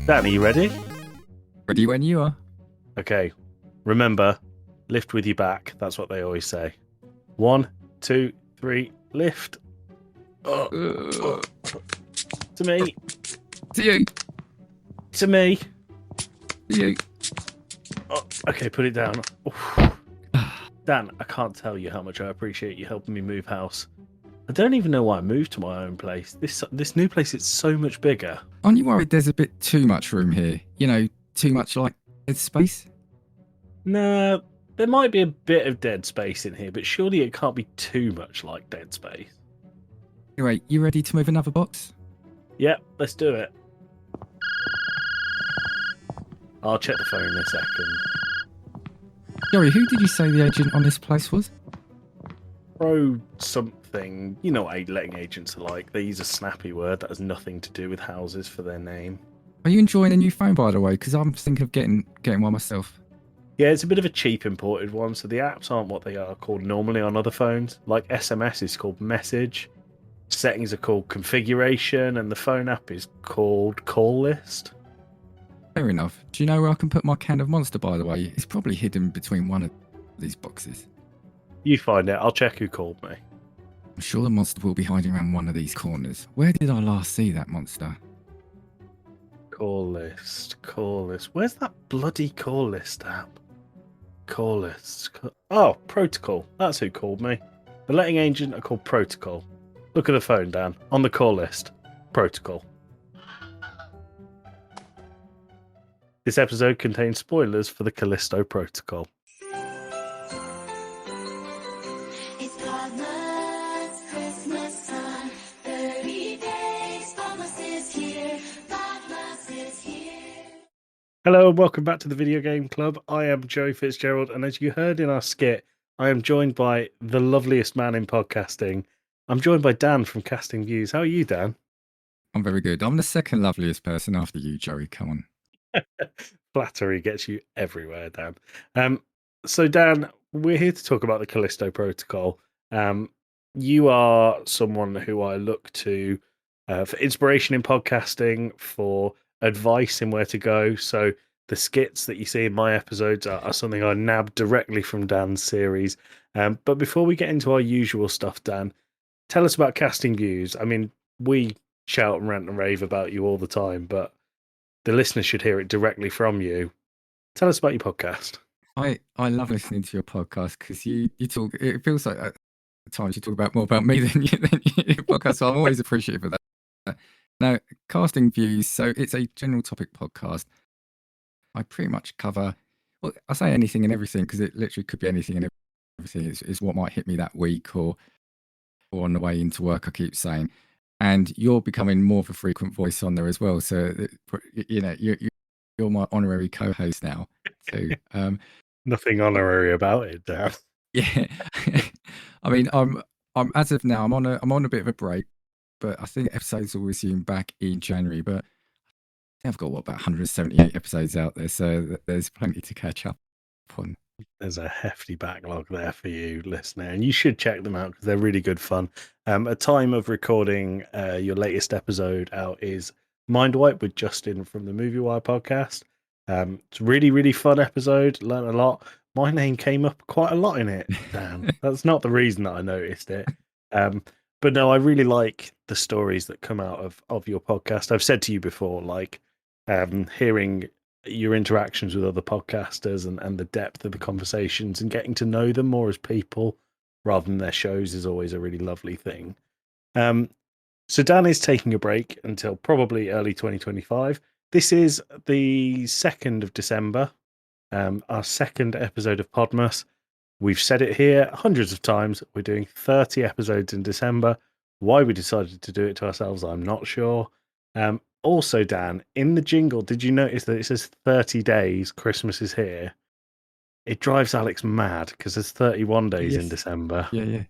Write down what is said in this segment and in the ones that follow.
Dan, are you ready? Ready when you are. Okay. Remember, lift with your back. That's what they always say. 1, 2, 3, lift. Oh, oh. To me. To you. To me. To you. Oh, okay, put it down. Dan, I can't tell you how much I appreciate you helping me move house. I don't even know why I moved to my own place. This new place is so much bigger. Aren't you worried there's a bit too much room here? You know, too much like dead space? Nah, there might be a bit of dead space in here, but surely it can't be too much like dead space. Anyway, you ready to move another box? Yep, let's do it. I'll check the phone in a second. Joey, who did you say the agent on this place was? Pro something. You know what letting agents are like. They use a snappy word that has nothing to do with houses for their name. Are you enjoying a new phone, by the way? Because I'm thinking of getting one myself. Yeah, it's a bit of a cheap imported one, so the apps aren't what they are called normally on other phones. Like SMS is called Message, settings are called Configuration, and the phone app is called Call List. Fair enough. Do you know where I can put my can of Monster, by the way? It's probably hidden between one of these boxes. You find it. I'll check who called me. I'm sure the monster will be hiding around one of these corners. Where did I last see that monster? Call List. Call List. Where's that bloody Call List app? Call List. Oh, Protocol. That's who called me. The letting agent are called Protocol. Look at the phone, Dan. On the call list. Protocol. This episode contains spoilers for the Callisto Protocol. It's Godless Christmas time. 30 days, Godless is here. Godless is here. Hello and welcome back to the Video Game Club. I am Joe Fitzgerald, and as you heard in our skit, I am joined by the loveliest man in podcasting. I'm joined by Dan from Casting Views. How are you, Dan? I'm very good. I'm the second loveliest person after you, Joey. Come on. Flattery gets you everywhere, Dan. So, Dan, we're here to talk about the Callisto Protocol. You are someone who I look to for inspiration in podcasting, for advice in where to go. So, the skits that you see in my episodes are something I nabbed directly from Dan's series. But before we get into our usual stuff, Dan, tell us about Casting Views. I mean, we shout and rant and rave about you all the time, but the listeners should hear it directly from you. Tell us about your podcast. I love listening to your podcast because you talk. It feels like at times you talk about more about me than your podcast. So I'm always appreciative of that. Now, Casting Views. So it's a general topic podcast. I pretty much cover. Well, I say anything and everything because it literally could be anything and everything. Is what might hit me that week or on the way into work. I keep saying. And you're becoming more of a frequent voice on there as well. So, you know, you're my honorary co-host now. So, Nothing honorary about it, Dan. yeah. I mean, I'm as of now, I'm on a bit of a break, but I think episodes will resume back in January. But I think I've got about 178 episodes out there, so there's plenty to catch up on. There's a hefty backlog there for you, listener, and you should check them out because they're really good fun. At time of recording, your latest episode out is Mind Wipe with Justin from the Movie Wire podcast. It's a really, really fun episode. Learned a lot. My name came up quite a lot in it, Dan. That's not the reason that I noticed it. But no, I really like the stories that come out of your podcast. I've said to you before, like hearing your interactions with other podcasters and the depth of the conversations and getting to know them more as people rather than their shows is always a really lovely thing. So Dan is taking a break until probably early 2025. This is the 2nd of December, our second episode of Podmas. We've said it here hundreds of times. We're doing 30 episodes in December. Why we decided to do it to ourselves, I'm not sure. Also, Dan, in the jingle, did you notice that it says 30 days, Christmas is here? It drives Alex mad because there's 31 days in Yes. December. Yeah.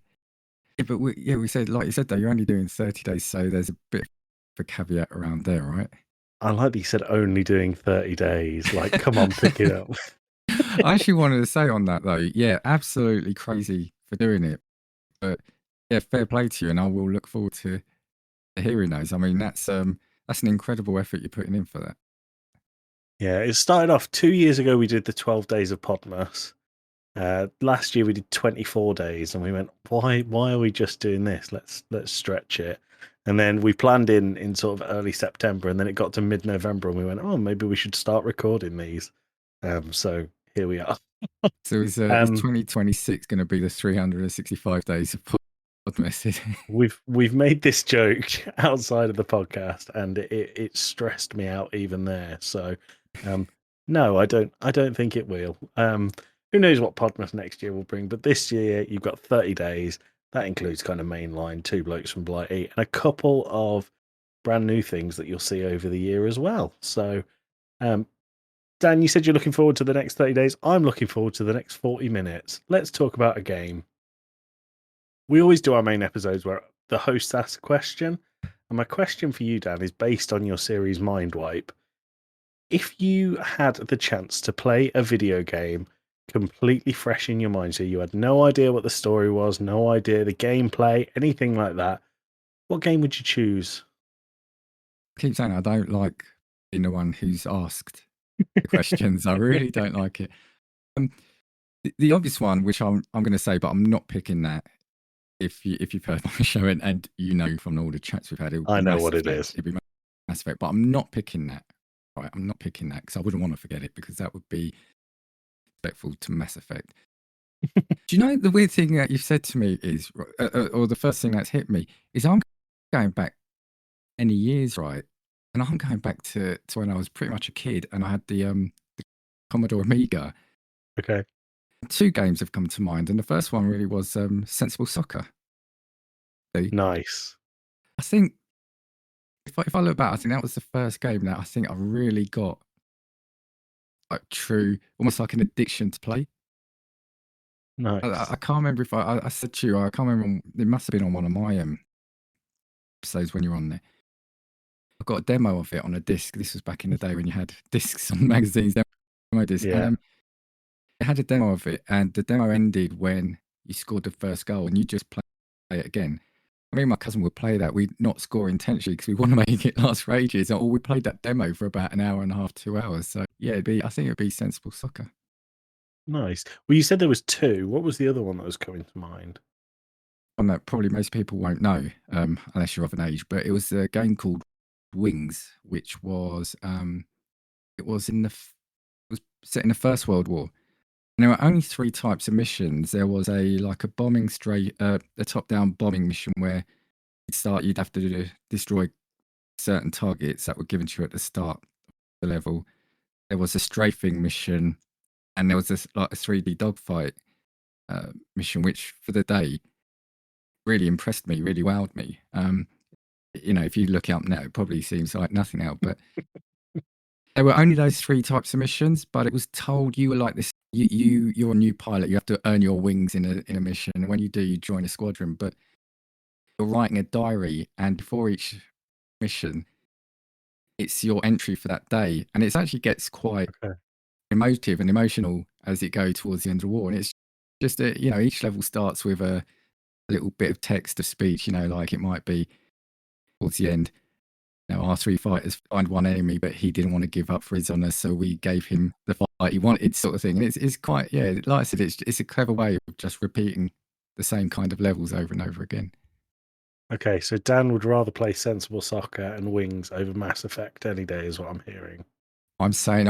But we said, like you said, though, you're only doing 30 days, so there's a bit of a caveat around there, right? I like that you said only doing 30 days. Like, come on, pick it up. I actually wanted to say on that, though, yeah, absolutely crazy for doing it. But yeah, fair play to you, and I will look forward to hearing those. I mean, that's an incredible effort you're putting in for that. Yeah, it started off 2 years ago. We did the 12 days of Podmas. Last year we did 24 days, and we went, why are we just doing this? Let's stretch it. And then we planned in sort of early September, and then it got to mid-November, and we went, oh, maybe we should start recording these. So here we are. So is 2026 going to be the 365 days of pod message? We've made this joke outside of the podcast, and it stressed me out even there. So, no, I don't think it will. Who knows what Podmas next year will bring? But this year you've got 30 days. That includes kind of mainline, Two Blokes from Blighty, and a couple of brand new things that you'll see over the year as well. So, Dan, you said you're looking forward to the next 30 days. I'm looking forward to the next 40 minutes. Let's talk about a game. We always do our main episodes where the host asks a question. And my question for you, Dan, is based on your series Mind Wipe. If you had the chance to play a video game completely fresh in your mind, so you had no idea what the story was, no idea the gameplay, anything like that, what game would you choose? I keep saying I don't like being the one who's asked the questions. I really don't like it. The obvious one, which I'm going to say, but I'm not picking that. If you've heard my show and you know from all the chats we've had, I know what it is. It'd be Mass Effect, but I'm not picking that. Right, I'm not picking that because I wouldn't want to forget it, because that would be respectful to Mass Effect. Do you know the weird thing that you've said to me is, or the first thing that's hit me is, I'm going back any years, right? And I'm going back to when I was pretty much a kid, and I had the Commodore Amiga. Okay. 2 games have come to mind, and the first one really was Sensible Soccer. Nice. I think if I look back, I think that was the first game that I think I really got like true, almost like an addiction to play. Nice. I can't remember if I said to you, I can't remember. It must have been on one of my episodes when you were on there. I got a demo of it on a disc. This was back in the day when you had discs on magazines, demo disc. Yeah. And it had a demo of it, and the demo ended when you scored the first goal, and you just play it again. Me and my cousin would play that. We'd not score intentionally because we want to make it last for ages. Or we played that demo for about an hour and a half, 2 hours. So yeah, I think it'd be Sensible Soccer. Nice. Well, you said there was 2. What was the other one that was coming to mind? One that probably most people won't know, unless you're of an age. But it was a game called Wings, which was it was set in the First World War. And there were only 3 types of missions. There was a bombing a top-down bombing mission where you'd have to destroy certain targets that were given to you at the start of the level. There was a strafing mission, and there was a 3D dogfight mission, which for the day really impressed me, really wowed me. If you look it up now, it probably seems like nothing else, but there were only those 3 types of missions. But it was told you were like this. You're a new pilot. You have to earn your wings in a mission, and when you do, you join a squadron. But you're writing a diary, and before each mission, it's your entry for that day, and it actually gets quite emotive and emotional as it goes towards the end of the war. And it's just each level starts with a little bit of text of speech. Like it might be towards the end, our 3 fighters find one enemy, but he didn't want to give up for his honour, so we gave him the fight he wanted, sort of thing. And it's quite, like I said, it's a clever way of just repeating the same kind of levels over and over again. Okay, so Dan would rather play Sensible Soccer and Wings over Mass Effect any day, is what I'm hearing. I'm saying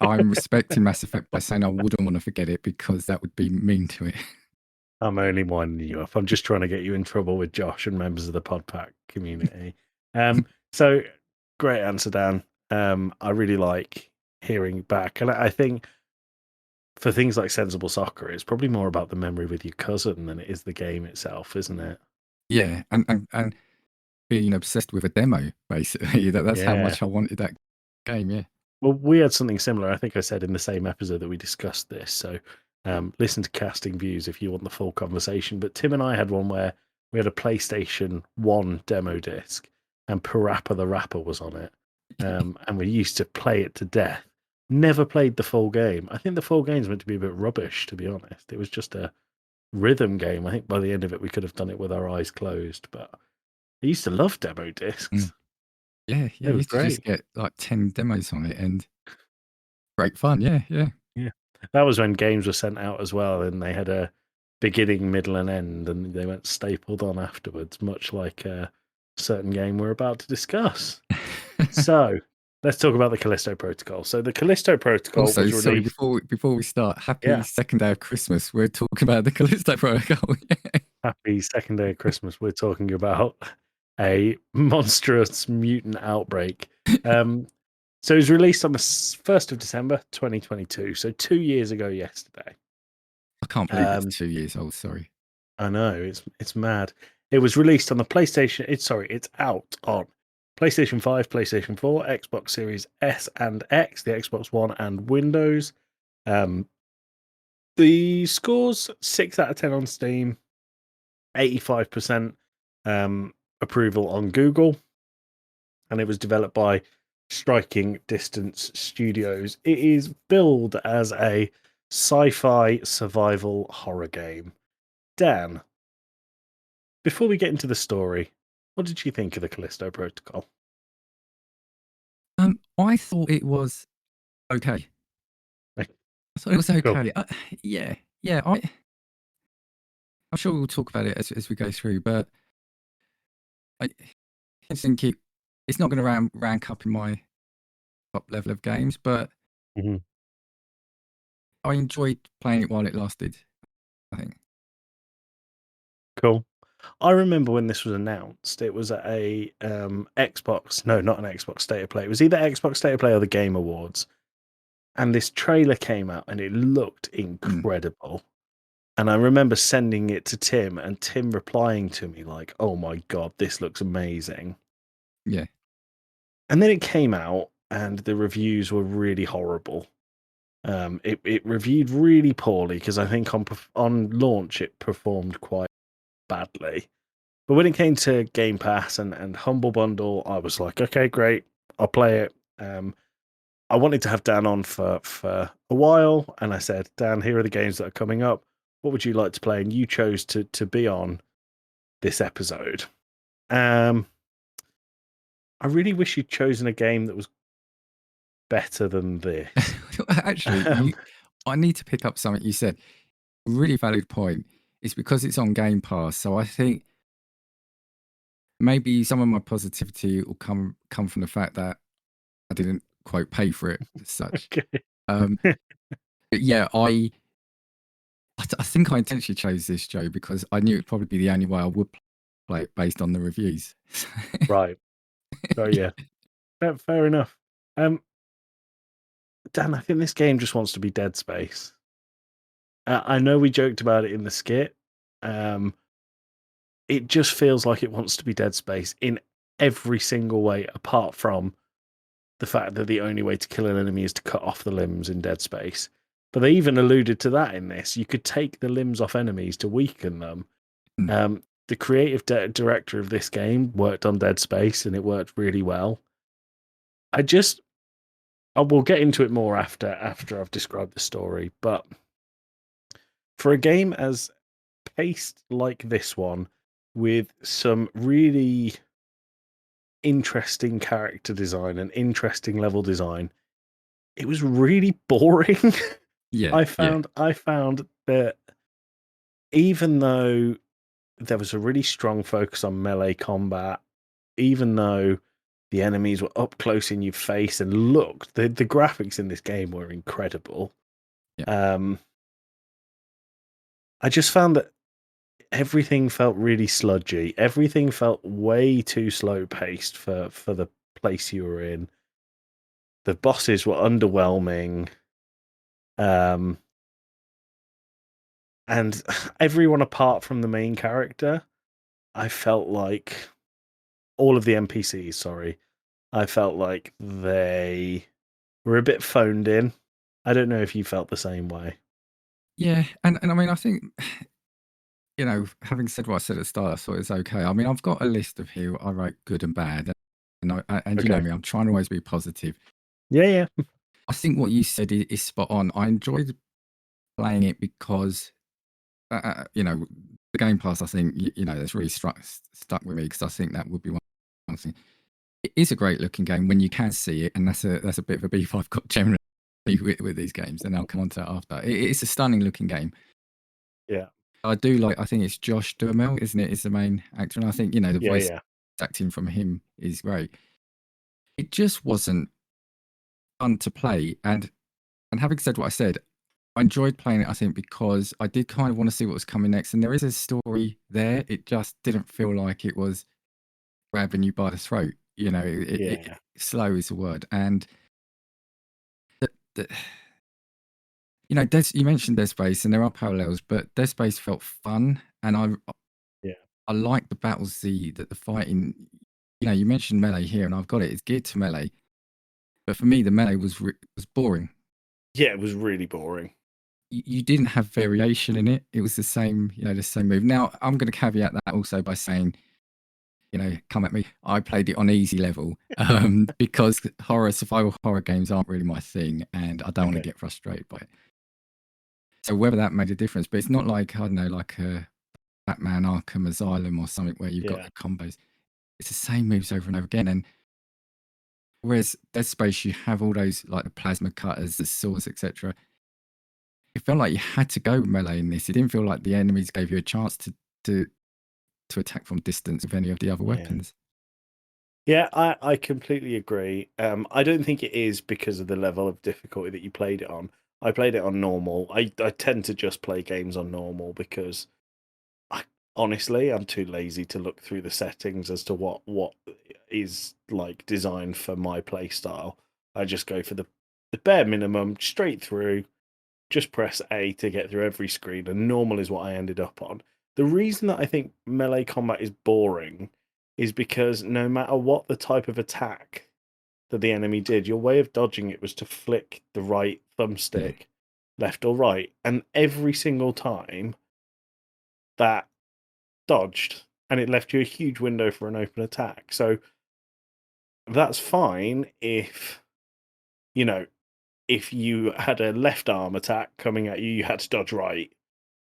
I'm respecting Mass Effect by saying I wouldn't want to forget it, because that would be mean to it. I'm only winding you up. I'm just trying to get you in trouble with Josh and members of the Podpack community. So great answer, Dan. I really like hearing back. And I think for things like Sensible Soccer, it's probably more about the memory with your cousin than it is the game itself, isn't it? Yeah, and being obsessed with a demo, basically. That's how much I wanted that game, yeah. Well, we had something similar. I think I said in the same episode that we discussed this. So listen to Casting Views if you want the full conversation. But Tim and I had one where we had a PlayStation 1 demo disc, and Parappa the Rapper was on it. And we used to play it to death. Never played the full game. I think the full game's meant to be a bit rubbish, to be honest. It was just a rhythm game. I think by the end of it, we could have done it with our eyes closed. But I used to love demo discs. Yeah, It you was used to just great. get like 10 demos on it and great fun. Yeah. Yeah. That was when games were sent out as well, and they had a beginning, middle, and end, and they went stapled on afterwards, much like a certain game we're about to discuss. So let's talk about the Callisto Protocol. So the Callisto Protocol Also, was sorry, released. before we start, happy Yeah. second day of Christmas. We're talking about the Callisto Protocol. Happy second day of Christmas. We're talking about a monstrous mutant outbreak. So it was released on the 1st of December 2022. So 2 years ago yesterday. I can't believe it's Um, 2 years old. Sorry. I know it's mad. It was released on the PlayStation. It's out on PlayStation 5, PlayStation 4, Xbox Series S and X, the Xbox One, and Windows. The scores 6 out of 10 on Steam, 85% approval on Google, and it was developed by Striking Distance Studios. It is billed as a sci-fi survival horror game. Dan, before we get into the story, what did you think of the Callisto Protocol? I thought it was okay. Like, I thought it was cool. okay. Yeah. I'm sure we'll talk about it as we go through, but I think it's not going to rank up in my top level of games, but Mhm. I enjoyed playing it while it lasted, I think. Cool. I remember when this was announced, it was at a Xbox, no, not an Xbox State of Play. It was either Xbox State of Play or the Game Awards. And this trailer came out and it looked incredible. And I remember sending it to Tim and Tim replying to me like, "Oh my God, this looks amazing." Yeah. And then it came out and the reviews were really horrible. It reviewed really poorly because I think on launch it performed quite badly. But when it came to Game Pass and Humble Bundle, I was like, okay, great, I'll play it. I wanted to have Dan on for a while, and I said, Dan, here are the games that are coming up. What would you like to play? And you chose to be on this episode. I really wish you'd chosen a game that was better than this. Actually, I need to pick up something you said. Really valid point. It's because it's on Game Pass, so I think maybe some of my positivity will come from the fact that I didn't quote pay for it as such. Okay. But yeah, I think I intentionally chose this, Joe, because I knew it'd probably be the only way I would play it based on the reviews. Right. Oh yeah. Fair enough. Dan, I think this game just wants to be Dead Space. I know we joked about it in the skit. It just feels like it wants to be Dead Space in every single way, apart from the fact that the only way to kill an enemy is to cut off the limbs in Dead Space. But they even alluded to that in this. You could take the limbs off enemies to weaken them. The creative director of this game worked on Dead Space, and it worked really well. I will get into it more after I've described the story, but for a game as paced like this one, with some really interesting character design and interesting level design, it was really boring. Yeah. I found that even though there was a really strong focus on melee combat, even though the enemies were up close in your face and looked, the graphics in this game were incredible. I just found that everything felt really sludgy. Everything felt way too slow paced for the place you were in. The bosses were underwhelming. And everyone apart from the main character, I felt like all of the NPCs, sorry, I felt like they were a bit phoned in. I don't know if you felt the same way. Yeah, and I mean, I think, having said what I said at the start, I thought it's okay. I mean, I've got a list of here I wrote good and bad, and you know Okay. me, I'm trying to always be positive. Yeah. I think what you said is spot on. I enjoyed playing it because, the Game Pass, I think, that's really stuck with me because I think that would be one thing. it is a great looking game when you can see it, and that's a bit of a beef I've got generally with these games, and I'll come on to that after. It's a stunning looking game. Yeah. I do like. I think it's Josh Duhamel, isn't it? Is the main actor, and I think the Yeah, voice yeah. acting from him is great. It just wasn't fun to play, and having said what I said, I enjoyed playing it. I think because I did kind of want to see what was coming next, and there is a story there. It just didn't feel like it was grabbing you by the throat. Yeah. Slow is the word, and the, you mentioned Dead Space, and there are parallels, but Dead Space felt fun, and Yeah. I like the battles, the fighting. You mentioned melee here, and I've got it. It's geared to melee, but for me, the melee was boring. Yeah, it was really boring. You didn't have variation in it. It was the same, the same move. Now, I'm going to caveat that also by saying, come at me. I played it on easy level because survival horror games aren't really my thing, and I don't want to get frustrated by it. So whether that made a difference, but it's not like, I don't know, like a Batman Arkham Asylum or something where you've got the combos. It's the same moves over and over again. And whereas Dead Space, you have all those, like the plasma cutters, the swords, etc. It felt like you had to go melee in this. It didn't feel like the enemies gave you a chance to attack from distance with any of the other weapons. Yeah, I completely agree. I don't think it is because of the level of difficulty that you played it on. I played it on normal. I tend to just play games on normal because honestly, I'm too lazy to look through the settings as to what is like designed for my play style. I just go for the bare minimum, straight through, just press A to get through every screen, and normal is what I ended up on. The reason that I think melee combat is boring is because no matter what the type of attack that the enemy did, your way of dodging it was to flick the right thumbstick, left or right, and every single time that dodged, and it left you a huge window for an open attack. So that's fine if if you had a left arm attack coming at you, you had to dodge right.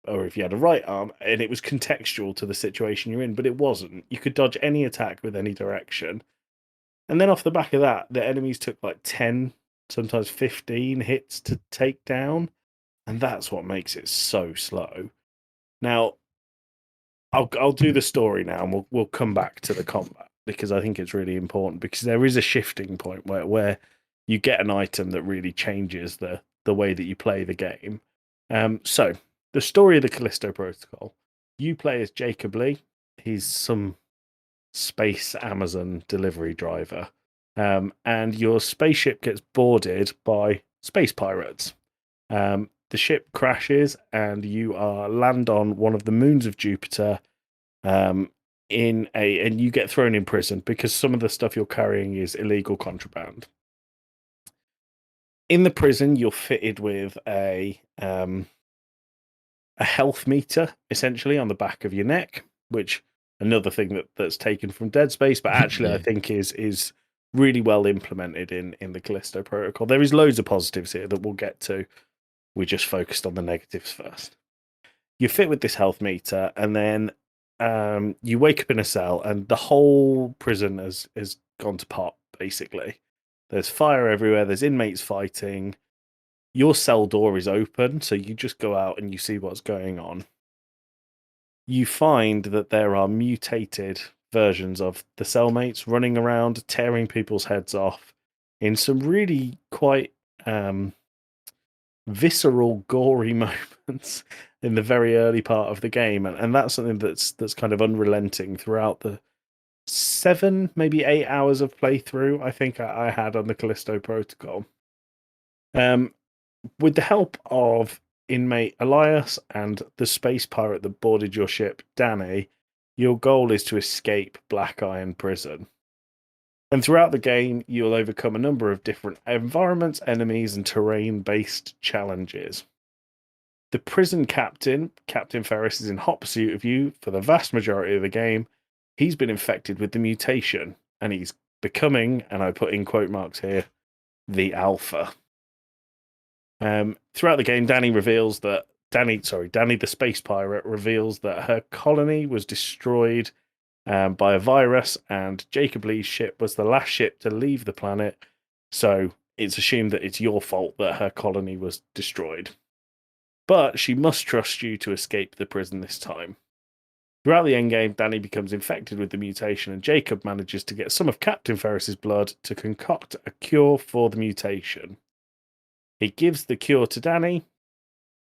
Or if you had a right arm and it was contextual to the situation you're in, but it wasn't. You could dodge any attack with any direction. And then off the back of that, the enemies took like 10, sometimes 15 hits to take down. And that's what makes it so slow. Now, I'll do the story now, and we'll come back to the combat because I think it's really important, because there is a shifting point where you get an item that really changes the way that you play the game. So the story of the Callisto Protocol. You play as Jacob Lee. He's some space Amazon delivery driver, and your spaceship gets boarded by space pirates. The ship crashes, and you land on one of the moons of Jupiter. And you get thrown in prison because some of the stuff you're carrying is illegal contraband. In the prison, you're fitted with a health meter, essentially, on the back of your neck, which another thing that's taken from Dead Space, but actually I think is really well implemented in the Callisto Protocol. There is loads of positives here that we'll get to. We just focused on the negatives first. You're fit with this health meter, and then you wake up in a cell, and the whole prison has gone to pot, basically. There's fire everywhere, there's inmates fighting. Your cell door is open, so you just go out and you see what's going on. You find that there are mutated versions of the cellmates running around, tearing people's heads off in some really quite visceral, gory moments in the very early part of the game, and that's something that's kind of unrelenting throughout the 7, maybe 8 hours of playthrough I think I had on the Callisto Protocol. With the help of inmate Elias and the space pirate that boarded your ship, Danny, your goal is to escape Black Iron Prison. And throughout the game, you'll overcome a number of different environments, enemies, and terrain-based challenges. The prison captain, Captain Ferris, is in hot pursuit of you for the vast majority of the game. He's been infected with the mutation, and he's becoming, and I put in quote marks here, the Alpha. Throughout the game, Danny the space pirate, reveals that her colony was destroyed by a virus, and Jacob Lee's ship was the last ship to leave the planet, so it's assumed that it's your fault that her colony was destroyed. But she must trust you to escape the prison this time. Throughout the endgame, Danny becomes infected with the mutation, and Jacob manages to get some of Captain Ferris's blood to concoct a cure for the mutation. He gives the cure to Danny,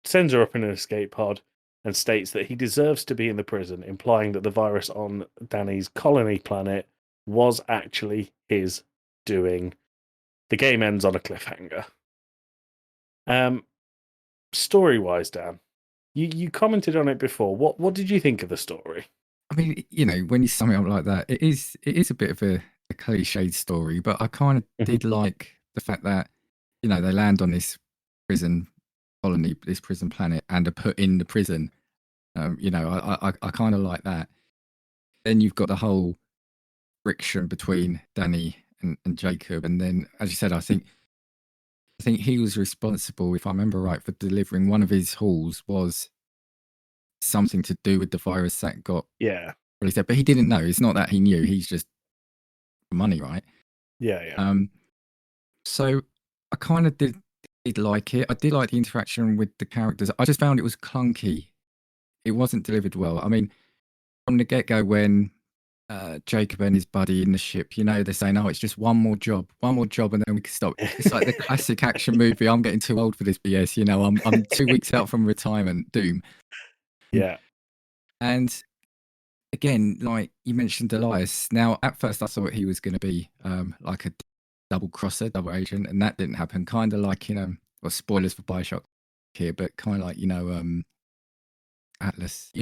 sends her up in an escape pod, and states that he deserves to be in the prison, implying that the virus on Danny's colony planet was actually his doing. The game ends on a cliffhanger. Story-wise, Dan, you commented on it before. What did you think of the story? I mean, when you sum it up like that, it is a bit of a cliched story, but I kind of did like the fact that, they land on this prison colony, this prison planet, and are put in the prison. I kind of like that. Then you've got the whole friction between Danny and Jacob, and then, as you said, I think he was responsible, if I remember right, for delivering one of his hauls was something to do with the virus that got Yeah. released there. But he didn't know. It's not that he knew. He's just money, right? Yeah. So I kind of did like it. I did like the interaction with the characters. I just found it was clunky. It wasn't delivered well. I mean, from the get-go, when Jacob and his buddy in the ship, they're saying, "Oh, it's just one more job, and then we can stop." It's like the classic action movie. I'm getting too old for this BS. I'm 2 weeks out from retirement. Doom. Yeah. And again, like you mentioned, Elias. Now, at first, I thought he was going to be like a double crosser, double agent, and that didn't happen. Kind of like well, spoilers for Bioshock here, but kind of like Atlas.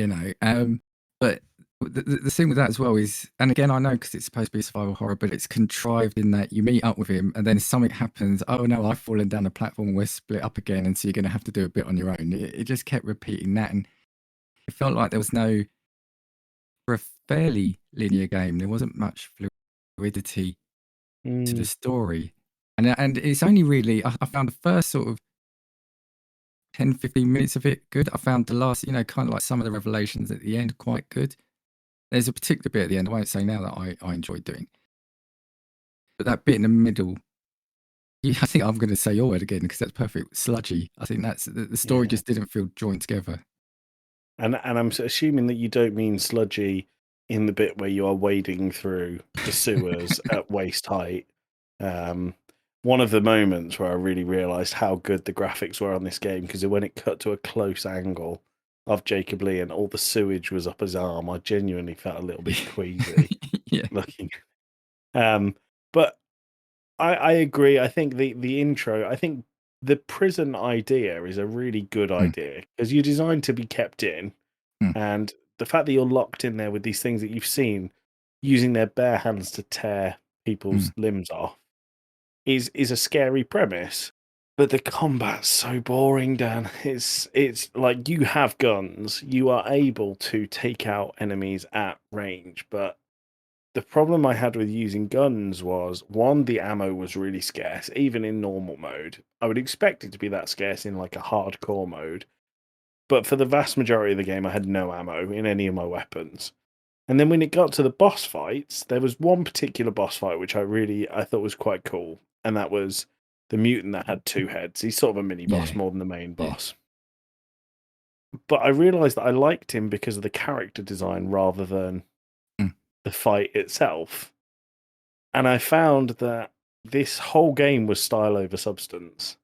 But the thing with that as well is, and again, I know because it's supposed to be survival horror, but it's contrived in that you meet up with him and then something happens. Oh no, I've fallen down the platform. We're split up again, and so you're going to have to do a bit on your own. It just kept repeating that, and it felt like there was no, for a fairly linear game, there wasn't much fluidity to the story, and it's only really I found the first sort of 10-15 minutes of it good. I found the last, kind of like some of the revelations at the end quite good. There's a particular bit at the end, I won't say now, that I enjoyed doing. But that bit in the middle, I think I'm going to say your word again because that's perfect. Sludgy. I think that's the story just didn't feel joined together. And I'm assuming that you don't mean sludgy in the bit where you are wading through the sewers at waist height. One of the moments where I really realised how good the graphics were on this game, because when it cut to a close angle of Jacob Lee and all the sewage was up his arm, I genuinely felt a little bit queasy looking. But I agree. I think the intro, I think the prison idea is a really good idea because you're designed to be kept in. And the fact that you're locked in there with these things that you've seen using their bare hands to tear people's limbs off is a scary premise. But the combat's so boring, Dan. It's like you have guns, you are able to take out enemies at range, but the problem I had with using guns was, one, the ammo was really scarce, even in normal mode. I would expect it to be that scarce in like a hardcore mode. But for the vast majority of the game, I had no ammo in any of my weapons. And then when it got to the boss fights, there was one particular boss fight which I thought was quite cool, and that was the mutant that had two heads. He's sort of a mini boss more than the main boss. But I realised that I liked him because of the character design rather than the fight itself. And I found that this whole game was style over substance.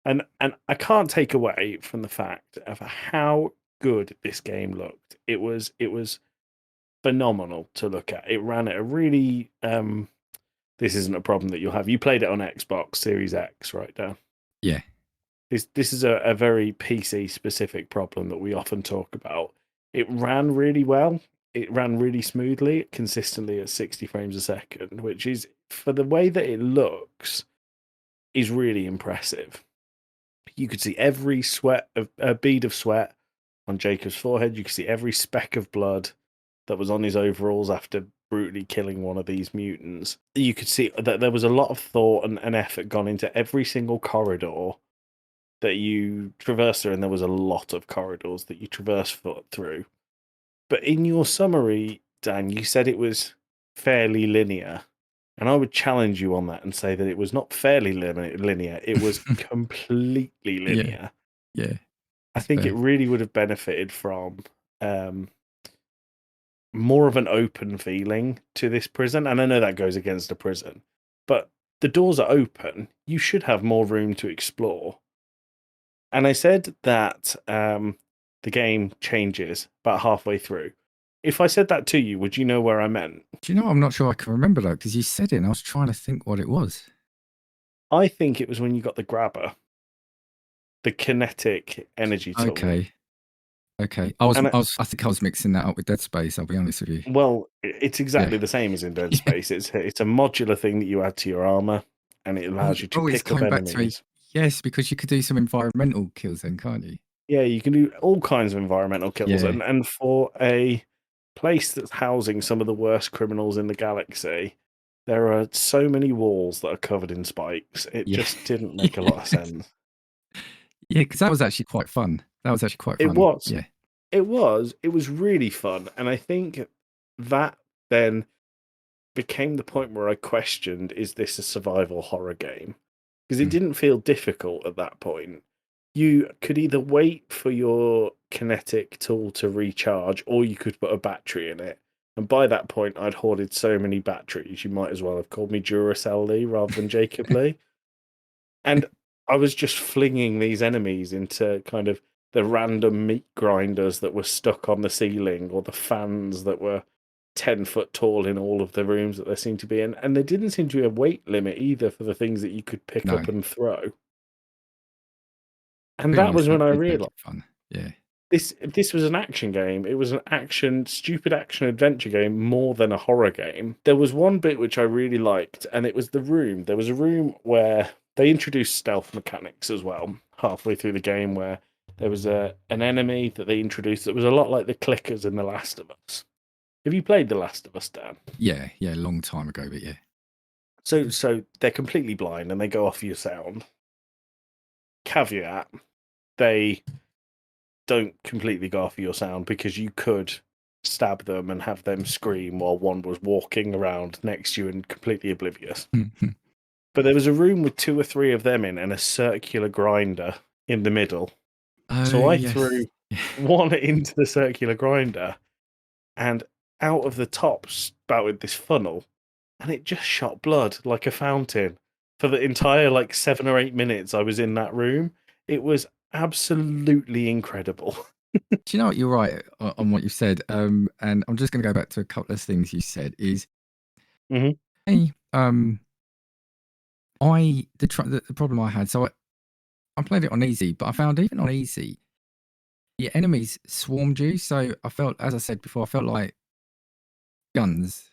And I can't take away from the fact of how good this game looked. It was phenomenal to look at. It ran at a really this isn't a problem that you'll have. You played it on Xbox Series X, right, Dan? Yeah. This is a very PC specific problem that we often talk about. It ran really well. It ran really smoothly, consistently at 60 frames a second, which is, for the way that it looks, is really impressive. You could see every bead of sweat on Jacob's forehead. You could see every speck of blood that was on his overalls after brutally killing one of these mutants. You could see that there was a lot of thought and effort gone into every single corridor that you traversed through, and there was a lot of corridors that you traversed through. But in your summary, Dan, you said it was fairly linear. And I would challenge you on that and say that it was not fairly linear. It was completely Yeah. linear. Yeah. I That's think it fair. really would have benefited from more of an open feeling to this prison. And I know that goes against a prison, but the doors are open. You should have more room to explore. And I said that the game changes about halfway through. If I said that to you, would you know where I meant? Do you know, I'm not sure I can remember that because you said it and I was trying to think what it was. I think it was when you got the grabber, the kinetic energy tool. Okay. I think I was mixing that up with Dead Space, I'll be honest with you. Well, it's exactly the same as in Dead Space. It's a modular thing that you add to your armor, and it allows you to It's pick up coming back to me. enemies. Yes, because you could do some environmental kills then, can't you? Yeah, you can do all kinds of environmental kills, Yeah. and for a place that's housing some of the worst criminals in the galaxy, there are so many walls that are covered in spikes. It Yeah. just didn't make a lot of sense. Yeah, because that was actually quite fun. It was. Yeah. It was really fun, and I think that then became the point where I questioned, is this a survival horror game? Because it didn't feel difficult at that point. You could either wait for your kinetic tool to recharge, or you could put a battery in it. And by that point, I'd hoarded so many batteries, you might as well have called me Duracell Lee rather than Jacob Lee. And I was just flinging these enemies into kind of the random meat grinders that were stuck on the ceiling, or the fans that were 10 foot tall in all of the rooms that there seemed to be in. And there didn't seem to be a weight limit either for the things that you could pick No. up and throw. And Be that honest, was when I did make realized it fun. Yeah. this was an action game. It was an stupid action adventure game more than a horror game. There was one bit which I really liked, and it was the room. There was a room where they introduced stealth mechanics as well, halfway through the game, where there was an enemy that they introduced that was a lot like the clickers in The Last of Us. Have you played The Last of Us, Dan? Yeah, a long time ago, but yeah. So they're completely blind and they go off your sound. Caveat, they don't completely go off your sound, because you could stab them and have them scream while one was walking around next to you and completely oblivious. But there was a room with 2 or 3 of them in, and a circular grinder in the middle. So I threw one into the circular grinder, and out of the top spouted this funnel, and it just shot blood like a fountain for the entire 7 or 8 minutes I was in that room. It was absolutely incredible. Do you know what? You're right on what you said. And I'm just going to go back to a couple of things you said. Is Mhm. the problem I had. So I played it on easy, but I found even on easy, the enemies swarmed you. So I felt, as I said before, I felt like guns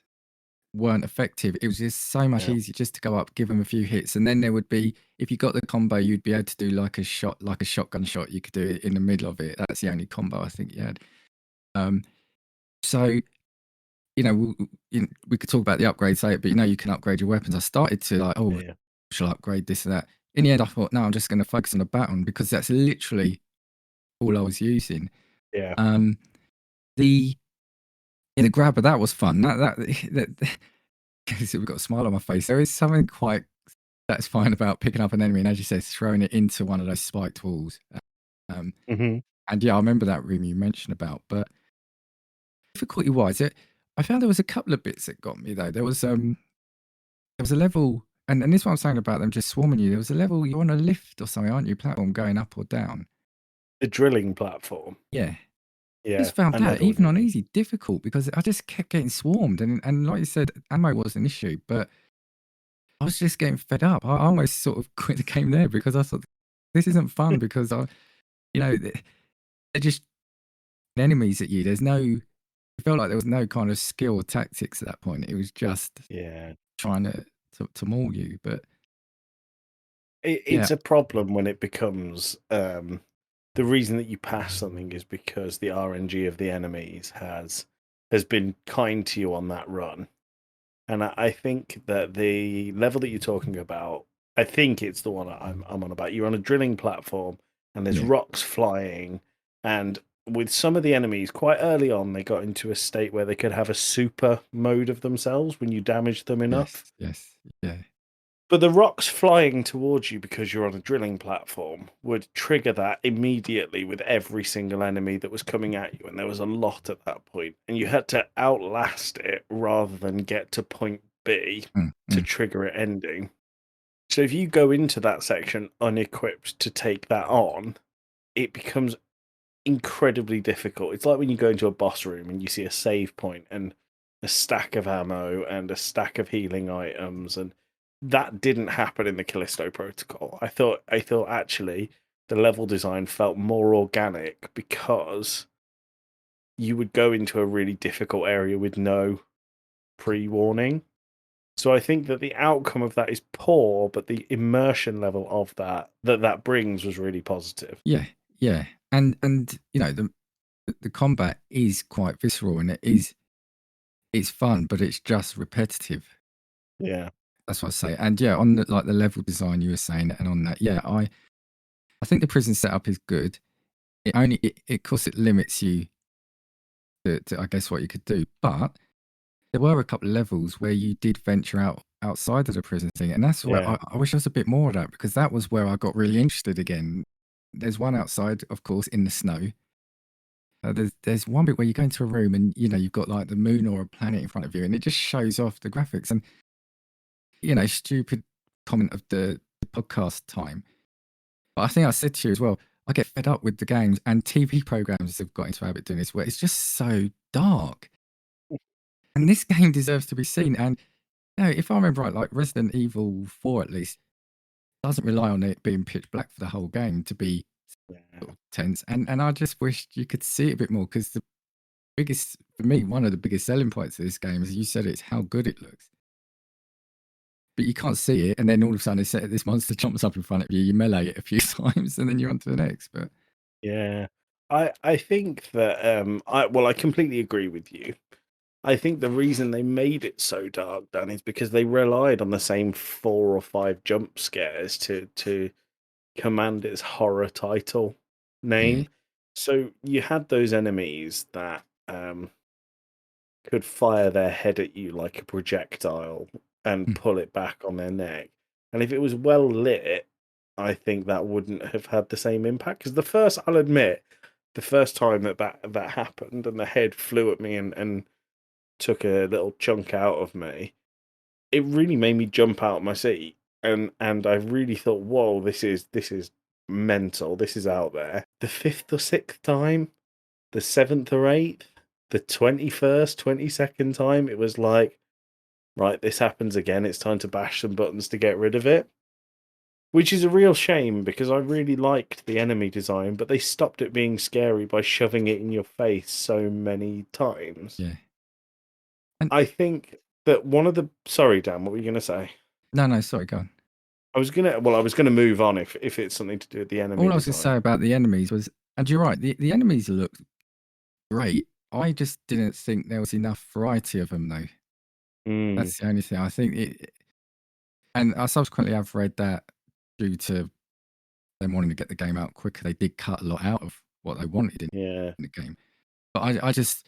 weren't effective. It was just so much easier just to go up, give them a few hits, and then there would be, if you got the combo, you'd be able to do like a shotgun shot. You could do it in the middle of it. That's the only combo I think you had. So we could talk about the upgrades later, but you can upgrade your weapons. I started to shall I upgrade this and that. In the end, I thought, no, I'm just going to focus on the baton, because that's literally all I was using. Yeah. The grabber, that was fun. That we've got a smile on my face. There is something quite satisfying about picking up an enemy and, as you said, throwing it into one of those spiked walls. And yeah, I remember that room you mentioned about. But difficulty-wise, I found there was a couple of bits that got me though. There was a level, and this is what I'm saying about them just swarming you. There was a level, you're on a lift or something, aren't you? Platform going up or down. The drilling platform. Yeah. Yeah. I just found I know that the one even you on mean. easy difficult, because I just kept getting swarmed, and like you said, ammo was an issue, but I was just getting fed up. I almost sort of quit the game there, because I thought, this isn't fun, because they're just enemies at you. It felt like there was no kind of skill or tactics at that point. It was just trying to maul you. But it's a problem when it becomes the reason that you pass something is because the RNG of the enemies has been kind to you on that run. And I think that the level that you're talking about, I think it's the one I'm on about. You're on a drilling platform, and there's rocks flying, and with some of the enemies, quite early on, they got into a state where they could have a super mode of themselves when you damage them enough. Yes. Yeah. But the rocks flying towards you because you're on a drilling platform would trigger that immediately with every single enemy that was coming at you. And there was a lot at that point. And you had to outlast it rather than get to point B to trigger it ending. So if you go into that section unequipped to take that on, it becomes incredibly difficult. It's like when you go into a boss room and you see a save point and a stack of ammo and a stack of healing items, and that didn't happen in the Callisto Protocol. I thought actually the level design felt more organic because you would go into a really difficult area with no pre-warning. So I think that the outcome of that is poor, but the immersion level of that brings was really positive. Yeah. Yeah. And the combat is quite visceral, and it's fun, but it's just repetitive. Yeah. That's what I say. And yeah, on the level design you were saying, and on that, yeah, I think the prison setup is good. It of course it limits you to I guess what you could do, but there were a couple of levels where you did venture outside of the prison thing, and that's where Yeah. I wish there was a bit more of that, because that was where I got really interested again. There's one outside, of course, in the snow. There's one bit where you go into a room and you've got like the moon or a planet in front of you, and it just shows off the graphics. And stupid comment of the podcast time, but I think I said to you as well, I get fed up with the games, and TV programs have got into a habit doing this, where it's just so dark. And this game deserves to be seen. And if I remember right, like Resident Evil 4 at least doesn't rely on it being pitch black for the whole game to be Yeah. sort of tense. And I just wished you could see it a bit more, because the biggest, for me, one of the biggest selling points of this game, as you said, it's how good it looks. But you can't see it, and then all of a sudden this monster jumps up in front of you, you melee it a few times, and then you're on to the next. But Yeah. I think that I completely agree with you. I think the reason they made it so dark, Dan, is because they relied on the same 4 or 5 jump scares to command its horror title yeah, name. So you had those enemies that could fire their head at you like a projectile and mm, pull it back on their neck. And if it was well lit, I think that wouldn't have had the same impact. Because I'll admit, the first time that happened and the head flew at me and took a little chunk out of me, it really made me jump out of my seat. And I really thought, whoa, this is mental. This is out there. The 5th or 6th time, the 7th or 8th, the 21st, 22nd time, it was like, right, this happens again. It's time to bash some buttons to get rid of it. Which is a real shame, because I really liked the enemy design, but they stopped it being scary by shoving it in your face so many times. yeah. And I think that sorry, Dan, what were you going to say? no, sorry, go on. I was gonna move on if it's something to do with the enemy All I was going to say design. about the enemies was, and you're right, the enemies look great. I just didn't think there was enough variety of them, though. Mm, That's the only thing. I think and I subsequently have read that due to them wanting to get the game out quicker, they did cut a lot out of what they wanted in yeah, the game. But I just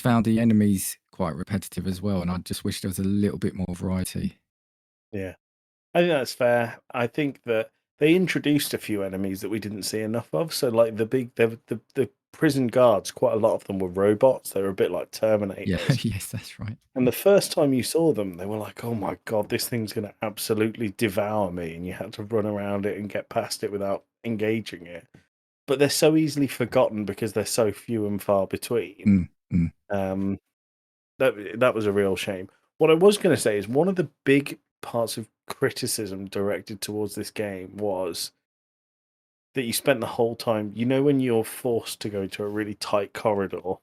found the enemies quite repetitive as well, and I just wish there was a little bit more variety. yeah. I think that's fair. I think that they introduced a few enemies that we didn't see enough of. So, like the prison guards, quite a lot of them were robots. They were a bit like Yeah, Terminators. yes, that's right. And the first time you saw them, they were like, "Oh my god, this thing's going to absolutely devour me!" And you had to run around it and get past it without engaging it. But they're so easily forgotten because they're so few and far between. Mm, mm. Um, that was a real shame. What I was going to say is one of the big parts of criticism directed towards this game was that you spent the whole time, when you're forced to go into a really tight corridor,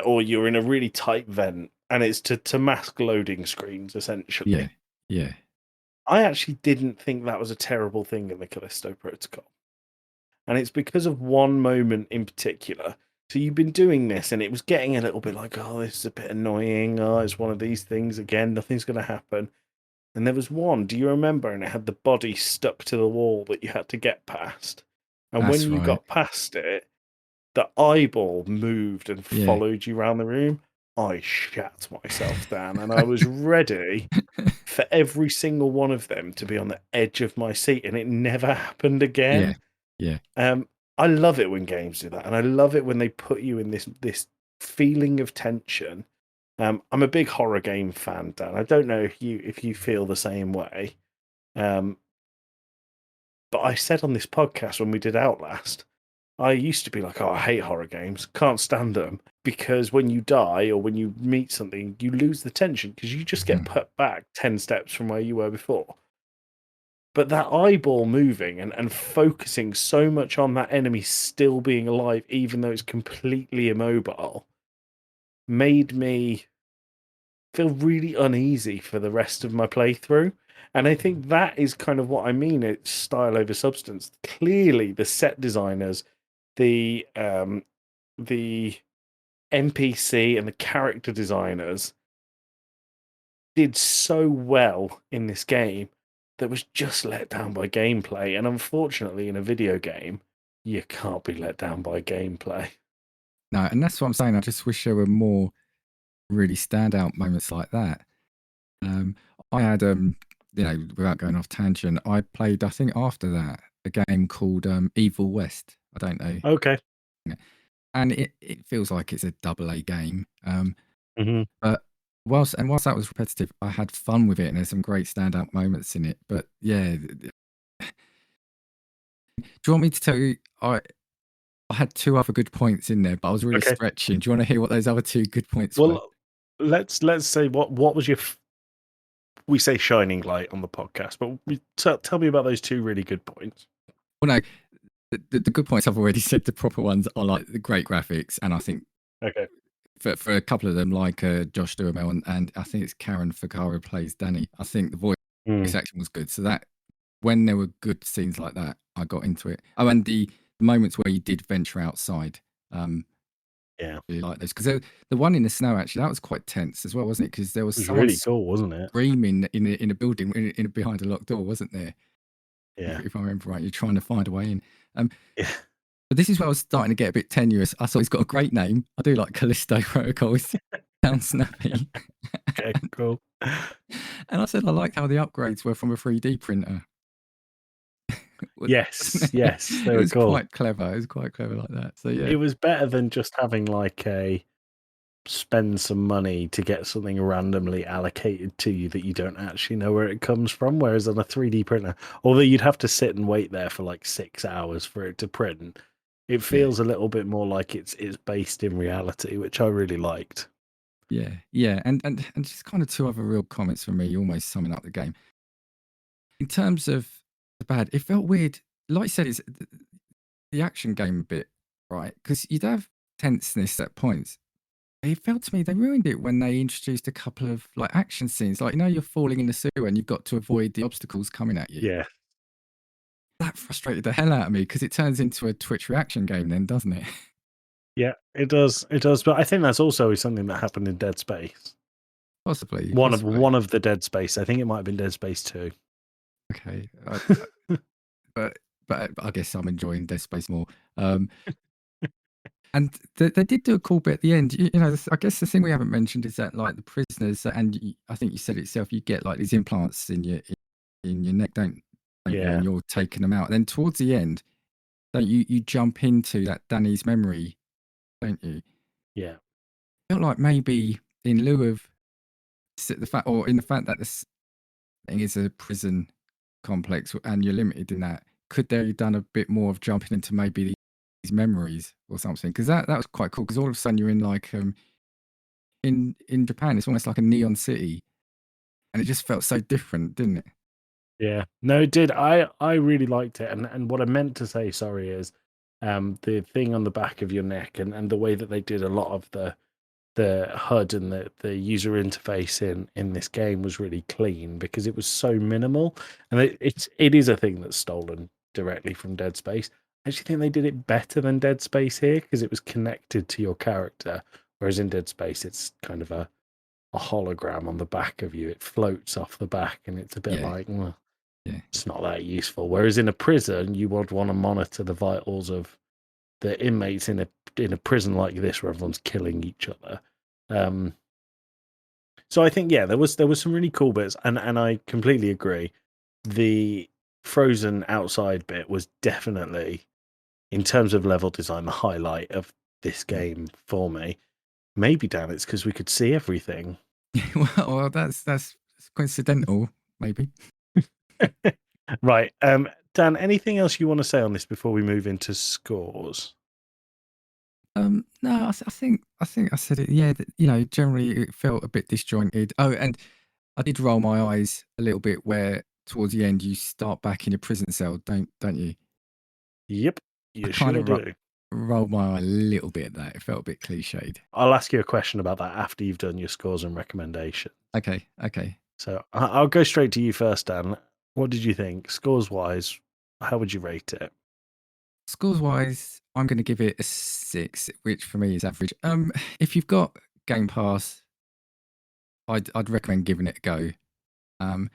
or you're in a really tight vent, and it's to mask loading screens, Yeah, essentially. yeah, I actually didn't think that was a terrible thing in the Callisto Protocol. And it's because of one moment in particular. So you've been doing this, and it was getting a little bit like, oh, this is a bit annoying. Oh, it's one of these things again. Nothing's going to happen. And there was one, do you remember? And it had the body stuck to the wall that you had to get past. And That's when you right. got past it, the eyeball moved and Yeah. followed you around the room. I shat myself down, and I was ready for every single one of them to be on the edge of my seat, and it never happened Yeah. again. Yeah. I love it when games do that, and I love it when they put you in this feeling of tension. I'm a big horror game fan, Dan. I don't know if you feel the same way. But I said on this podcast when we did Outlast, I used to be like, oh, I hate horror games, can't stand them, because when you die or when you meet something, you lose the tension because you just get Mhm. put back 10 steps from where you were before. But that eyeball moving and focusing so much on that enemy still being alive, even though it's completely immobile, made me feel really uneasy for the rest of my playthrough. And I think that is kind of what I mean. It's style over substance. Clearly, the set designers, the NPC and the character designers did so well in this game that was just let down by gameplay. And unfortunately, in a video game, you can't be let down by gameplay. No, and that's what I'm saying. I just wish there were more really standout moments like that. I had, without going off tangent, I played, I think after that, a game called Evil West. I don't know. Okay. And it feels like it's a double A game. Hmm. But whilst that was repetitive, I had fun with it and there's some great standout moments in it. But yeah, do you want me to tell you? I had two other good points in there, but I was really Okay. stretching. Do you want to hear what those other two good points were? Well, let's say what was your we say shining light on the podcast, but tell me about those two really good points. Well, no, the good points I've already said. The proper ones are like the great graphics, and I think Okay. for a couple of them, like Josh Duhamel and I think it's Karen Fukuhara plays Danny. I think the voice action was good. So that when there were good scenes like that, I got into it. Oh, and the moments where you did venture outside. Yeah. Really like those because the one in the snow actually that was quite tense as well, wasn't it? Because there was It was someone really cool, wasn't it? screaming in a building behind a locked door, wasn't there? Yeah. If I remember right, you're trying to find a way in. Um, Yeah. but this is where I was starting to get a bit tenuous. I thought he's got a great name. I do like Callisto Protocol. It sounds snappy. Okay, cool. And I said I liked how the upgrades were from a 3D printer. Yes, yes, they It were was cool. quite clever. It was quite clever like that. So yeah, It was better than just having like a spend some money to get something randomly allocated to you that you don't actually know where it comes from. Whereas on a 3D printer, although you'd have to sit and wait there for like 6 hours for it to print, it feels a little bit more like it's based in reality, which I really liked. yeah, and just kind of two other real comments from me, almost summing up the game. In terms of the bad, it felt weird. Like I said, it's the action game a bit, right? Because you'd have tenseness at points. It felt to me they ruined it when they introduced a couple of like action scenes. Like, you're falling in the sewer and you've got to avoid the obstacles coming at you. Yeah, That frustrated the hell out of me because it turns into a Twitch reaction game then, doesn't it? yeah, it does, it does. But I think that's also something that happened in Dead Space. Possibly. One of the Dead Space. I think it might have been Dead Space 2. Okay. But I guess I'm enjoying Dead Space more. And they did do a cool bit at the end. I guess the thing we haven't mentioned is that like the prisoners, and I think you said it yourself, you get like these implants in your neck, don't you? Yeah. And you're taking them out. And then towards the end, don't you jump into that Danny's memory, don't you? Yeah. Felt like maybe in lieu of the fact, or in the fact that this thing is a prison complex and you're limited in that, could they have done a bit more of jumping into maybe these memories or something? Because that was quite cool. Because all of a sudden you're in like in Japan, it's almost like a neon city, and it just felt so different, didn't it? Yeah. No, it did. I really liked it. And what I meant to say, sorry, is the thing on the back of your neck and the way that they did a lot of the HUD and the user interface in this game was really clean because it was so minimal. And it is a thing that's stolen directly from Dead Space. I actually think they did it better than Dead Space here because it was connected to your character, whereas in Dead Space it's kind of a hologram on the back of you. It floats off the back, and it's a bit Yeah. like, well, Yeah. It's not that useful. Whereas in a prison, you would want to monitor the vitals of the inmates in a prison like this, where everyone's killing each other. So I think there was some really cool bits, and I completely agree. The frozen outside bit was definitely, in terms of level design, the highlight of this game for me. Maybe, Dan, it's because we could see everything. Well, that's coincidental, maybe. Right. Dan, anything else you want to say on this before we move into scores? No, I think I said it. Yeah, you know, generally it felt a bit disjointed. Oh, and I did roll my eyes a little bit where towards the end you start back in a prison cell, don't you? Yep, I you kind sure of do. rolled my eye a little bit at that. It felt a bit cliched. I'll ask you a question about that after you've done your scores and recommendations. Okay. So I'll go straight to you first, Dan. What did you think, scores wise? How would you rate it? Scores wise, I'm going to give it a 6, which for me is average. If you've got Game Pass, I'd recommend giving it a go. I'm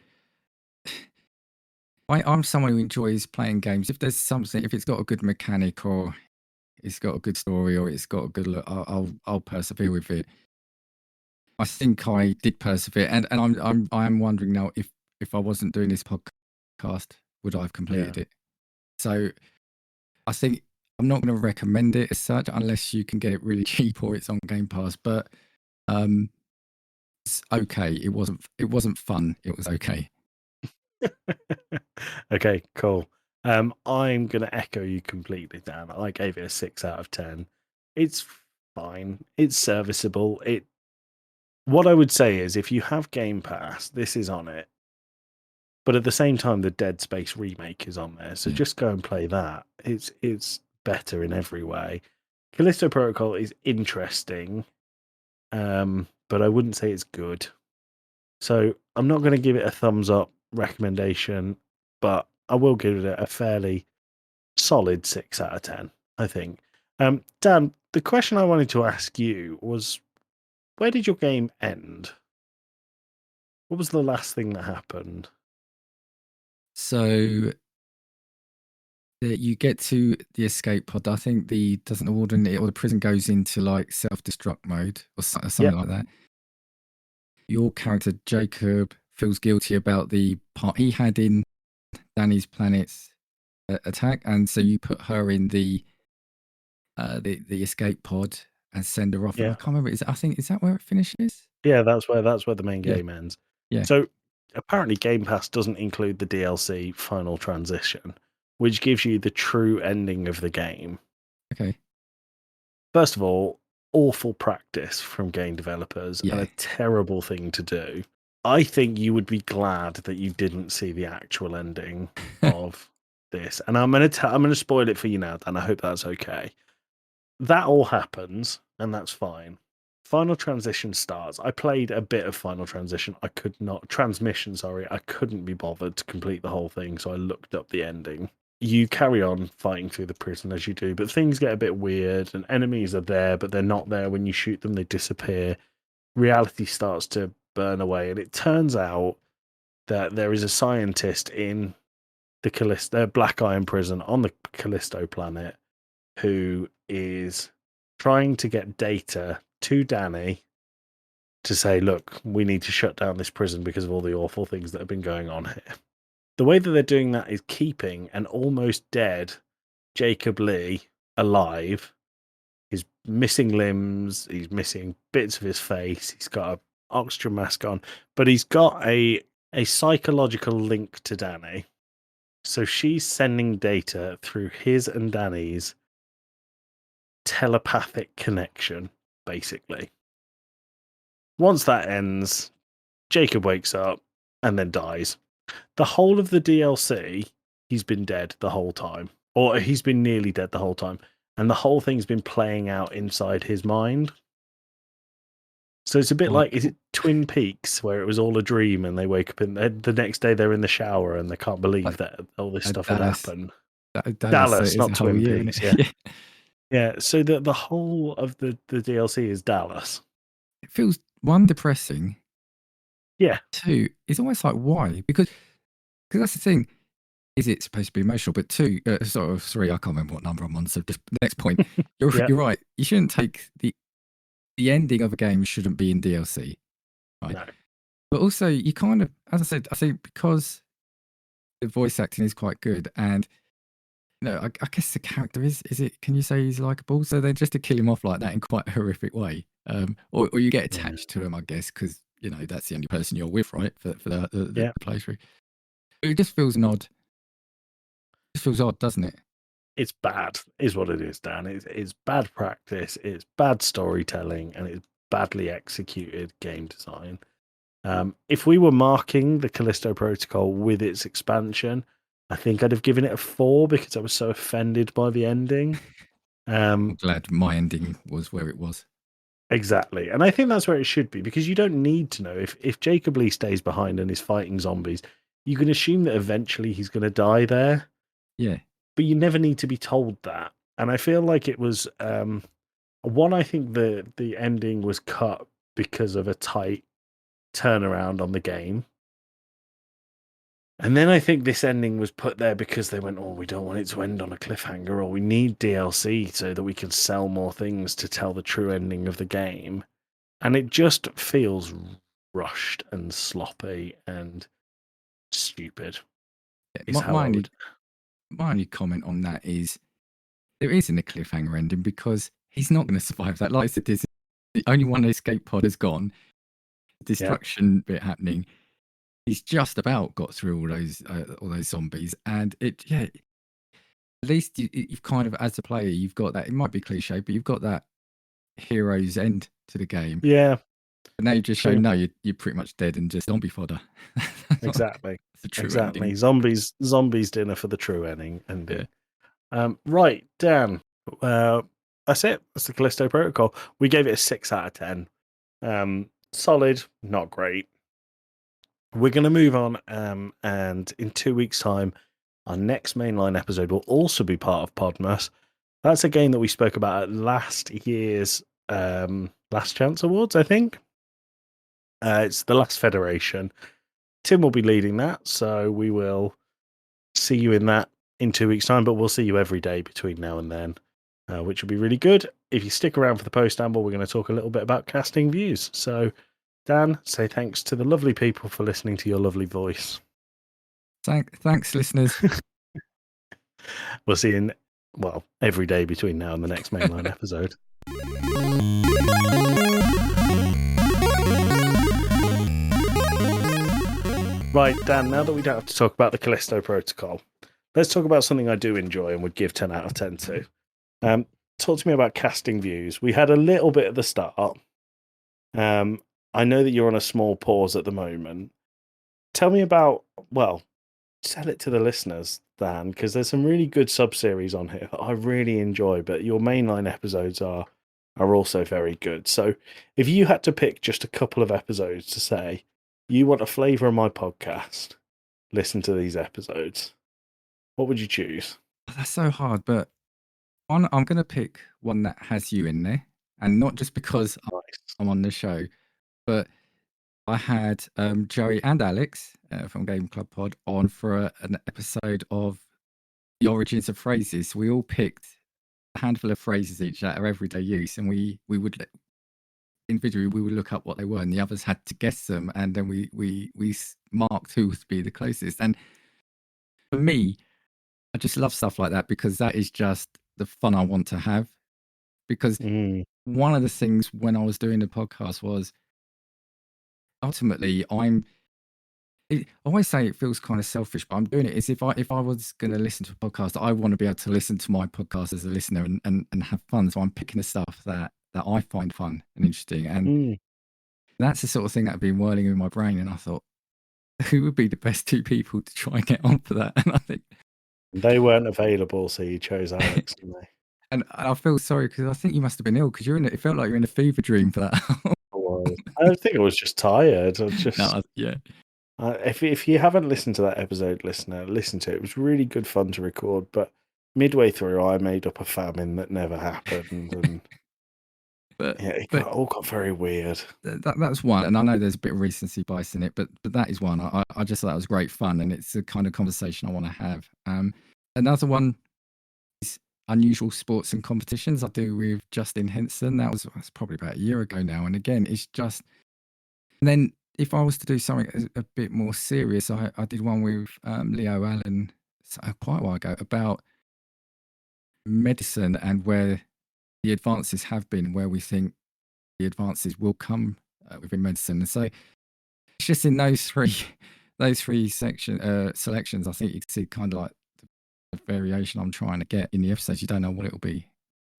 someone who enjoys playing games. If there's something, if it's got a good mechanic or it's got a good story or it's got a good look, I'll persevere with it. I think I did persevere, and I'm wondering now if I wasn't doing this podcast, would I have completed it? So I think I'm not going to recommend it as such unless you can get it really cheap or it's on Game Pass. But it's okay. It wasn't fun. It was okay. Okay, cool. I'm going to echo you completely, Dan. I gave it a 6 out of 10. It's fine. It's serviceable. What I would say is, if you have Game Pass, this is on it. But at the same time, the Dead Space remake is on there, so Yeah. just go and play that. It's better in every way. Callisto Protocol is interesting, but I wouldn't say it's good. So I'm not going to give it a thumbs up recommendation, but I will give it a fairly solid 6 out of 10, I think. Dan, the question I wanted to ask you was, where did your game end? What was the last thing that happened? So you get to the escape pod. I think the prison goes into like self-destruct mode or something Yep. like that. Your character Jacob feels guilty about the part he had in Danny's planet's attack, and so you put her in the escape pod and send her off. Yeah. I can't remember. Is that where it finishes? Yeah, that's where the main Yeah. game ends. Yeah. So apparently Game Pass doesn't include the DLC Final Transition, which gives you the true ending of the game. Okay. First of all, awful practice from game developers and Yeah. a terrible thing to do. I think you would be glad that you didn't see the actual ending of this. And I'm going to spoil it for you now, Dan. I hope that's okay. That all happens, and that's fine. Final Transition starts. I played a bit of Final Transition. Transmission, sorry. I couldn't be bothered to complete the whole thing, so I looked up the ending. You carry on fighting through the prison as you do, but things get a bit weird, and enemies are there, but they're not there. When you shoot them, they disappear. Reality starts to burn away, and it turns out that there is a scientist in the Callisto Black Iron prison on the Callisto planet who is trying to get data to Danny to say, look, we need to shut down this prison because of all the awful things that have been going on here. The way that they're doing that is keeping an almost dead Jacob Lee alive. He's missing limbs, he's missing bits of his face, he's got an oxygen mask on, but he's got a psychological link to Danny. So she's sending data through his and Danny's telepathic connection, basically. Once that ends, Jacob wakes up and then dies. The whole of the DLC, he's been dead the whole time, or he's been nearly dead the whole time, and the whole thing's been playing out inside his mind. So it's a bit like, is it Twin Peaks, where it was all a dream and they wake up the next day they're in the shower and they can't believe that all this stuff had happened? Dallas, not Twin Peaks. Yeah. Yeah, so the whole of the DLC is Dallas. It feels, one, depressing. Yeah. Two, it's almost like, why? Because because that's the thing. Is it supposed to be emotional? But two, sorry, I can't remember what number I'm on. So just the next point, Yeah. you're right. You shouldn't take the ending of a game shouldn't be in DLC, right? No. But also, you kind of, as I said, I think because the voice acting is quite good, and I guess the character is it? Can you say he's likable? So then just to kill him off like that in quite a horrific way, or you get attached to him, I guess, because that's the only person you're with, right? For the Yeah. playthrough, it just feels odd. It feels odd, doesn't it? It's bad, is what it is, Dan. It's bad practice, it's bad storytelling, and it's badly executed game design. If we were marking the Callisto Protocol with its expansion, I think I'd have given it a 4 because I was so offended by the ending. I'm glad my ending was where it was. Exactly. And I think that's where it should be, because you don't need to know. If Jacob Lee stays behind and is fighting zombies, you can assume that eventually he's going to die there. Yeah. But you never need to be told that. And I feel like it was one, I think the ending was cut because of a tight turnaround on the game. And then I think this ending was put there because they went, oh, we don't want it to end on a cliffhanger, or we need DLC so that we can sell more things to tell the true ending of the game. And it just feels rushed and sloppy and stupid. My only comment on that is there isn't a cliffhanger ending because he's not going to survive that. Like I said, there's the only one escape pod has gone, destruction bit happening. He's just about got through all those zombies, and at least you've kind of, as a player, you've got that. It might be cliche, but you've got that hero's end to the game. Yeah. But now you just show you're pretty much dead and just zombie fodder. Exactly. The true Exactly. ending. Zombies dinner for the true ending. Yeah. Right, Dan. That's it. That's the Callisto Protocol. We gave it a 6 out of 10. Solid, not great. We're going to move on, and in 2 weeks' time, our next mainline episode will also be part of Podmas. That's a game that we spoke about at last year's Last Chance Awards, I think. It's the Last Federation. Tim will be leading that, so we will see you in that in 2 weeks' time, but we'll see you every day between now and then, which will be really good. If you stick around for the post-amble, we're going to talk a little bit about casting views. So, Dan, say thanks to the lovely people for listening to your lovely voice. Thanks, listeners. We'll see you every day between now and the next mainline episode. Right, Dan, now that we don't have to talk about the Callisto Protocol, let's talk about something I do enjoy and would give 10 out of 10 to. Talk to me about casting views. We had a little bit at the start. I know that you're on a small pause at the moment. Tell me about, tell it to the listeners, Dan, because there's some really good sub-series on here that I really enjoy, but your mainline episodes are also very good. So if you had to pick just a couple of episodes to say, you want a flavour of my podcast, listen to these episodes, what would you choose? That's so hard, but I'm going to pick one that has you in there, and not just because I'm on the show, but I had Joey and Alex from Game Club Pod on for an episode of the origins of phrases. We all picked a handful of phrases each that are everyday use, and we would individually we would look up what they were, and the others had to guess them, and then we marked who would be the closest. And for me, I just love stuff like that because that is just the fun I want to have. Because one of the things when I was doing the podcast was ultimately I always say it feels kind of selfish, but I'm doing it is if I was going to listen to a podcast, I want to be able to listen to my podcast as a listener and have fun. So I'm picking the stuff that I find fun and interesting. And that's the sort of thing that had been whirling in my brain. And I thought, who would be the best two people to try and get on for that? And I think they weren't available, so you chose Alex, didn't they? And I feel sorry because I think you must have been ill because it felt like you're in a fever dream for that. I think I was just tired. Yeah. If you haven't listened to that episode, listener, listen to it. It was really good fun to record, but midway through, I made up a famine that never happened, and But Yeah, it but all got very weird. that's one, and I know there's a bit of recency bias in it, but that is one. I just thought that was great fun, and it's the kind of conversation I want to have. Another one is unusual sports and competitions I do with Justin Henson. That's probably about a year ago now, and again, it's just. And then if I was to do something a bit more serious, I did one with Leo Allen quite a while ago about medicine and where the advances have been, where we think the advances will come within medicine. And so it's just in those three selections, I think you can see kind of like the variation I'm trying to get in the episodes. You don't know what it'll be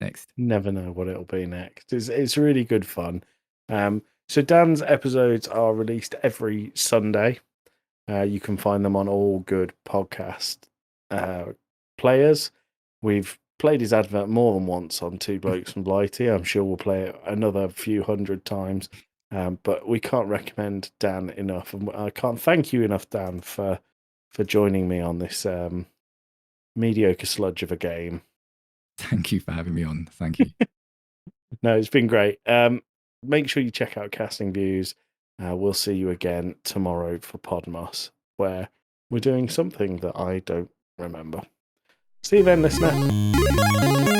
next. Never know what it'll be next. It's really good fun. So Dan's episodes are released every Sunday. You can find them on all good podcast players. We've played his advert more than once on Two Blokes from Blighty. I'm sure we'll play it another few hundred times. But we can't recommend Dan enough, and I can't thank you enough, Dan, for joining me on this mediocre sludge of a game. Thank you for having me on. Thank you. No, it's been great. Make sure you check out Casting Views. We'll see you again tomorrow for Podmas, where we're doing something that I don't remember. See you then, listener.